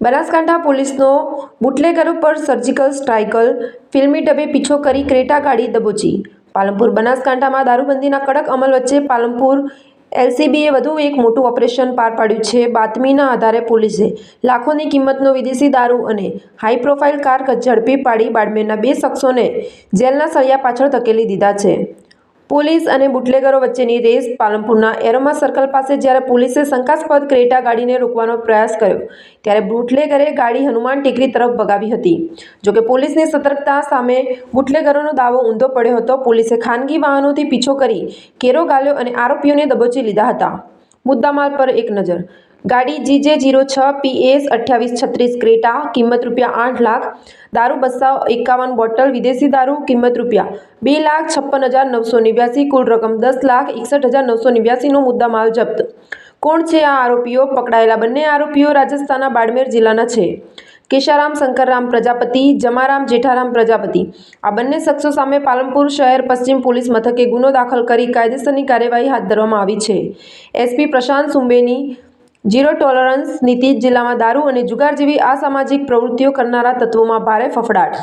બનાસકાંઠા પોલીસનો બુટલેગરો પર સર્જિકલ સ્ટ્રાઇકલ, ફિલ્મી ઢબે પીછો કરી ક્રેટા ગાડી દબોચી. પાલનપુર બનાસકાંઠામાં દારૂબંધીના કડક અમલ વચ્ચે પાલનપુર એલસીબીએ વધુ એક મોટું ઓપરેશન પાર પાડ્યું છે. બાતમીના આધારે પોલીસે લાખોની કિંમતનો વિદેશી દારૂ અને હાઈ પ્રોફાઇલ કાર ઝડપી પાડી બાડમેરના 2 શખ્સોને જેલના સળિયા પાછળ ધકેલી દીધા છે. પોલીસ અને બુટલેગરો વચ્ચેની રેસ. પાલનપુરના એરોમા સર્કલ પાસે જ્યારે પોલીસે શંકાસ્પદ ક્રેટા ગાડીને રોકવાનો પ્રયાસ કર્યો ત્યારે બુટલેગરે ગાડી હનુમાન ટેકરી તરફ ભગાવી હતી. જોકે પોલીસની સતર્કતા સામે બુટલેગરોનો દાવો ઊંધો પડ્યો હતો. પોલીસે ખાનગી વાહનોથી પીછો કરી ઘેરો ઘાલ્યો અને આરોપીઓને દબોચી લીધા હતા. મુદ્દામાલ પર એક નજર. ગાડી GJ06PS2836 ક્રેટા, કિંમત ₹8 લાખ. દારૂ 251 બોટલ. વિદેશી દારૂ, કિંમત ₹2,56,989. કુલ રકમ ₹10,61,989નો મુદ્દામાલ જપ્ત. કોણ છે આ આરોપીઓ? પકડાયેલા બંને આરોપીઓ રાજસ્થાનના બાડમેર જિલ્લાના છે. કેશારામ શંકરરામ પ્રજાપતિ, જમારામ જેઠારામ પ્રજાપતિ. આ બંને શખ્સો સામે પાલનપુર શહેર પશ્ચિમ પોલીસ મથકે ગુનો દાખલ કરી કાયદેસરની કાર્યવાહી હાથ ધરવામાં આવી છે. એસપી પ્રશાંત સુંબેની ઝીરો ટોલરન્સ નીતિ. જિલ્લામાં દારૂ અને જુગાર જેવી અસામાજિક પ્રવૃત્તિઓ કરનારા તત્વોમાં ભારે ફફડાટ.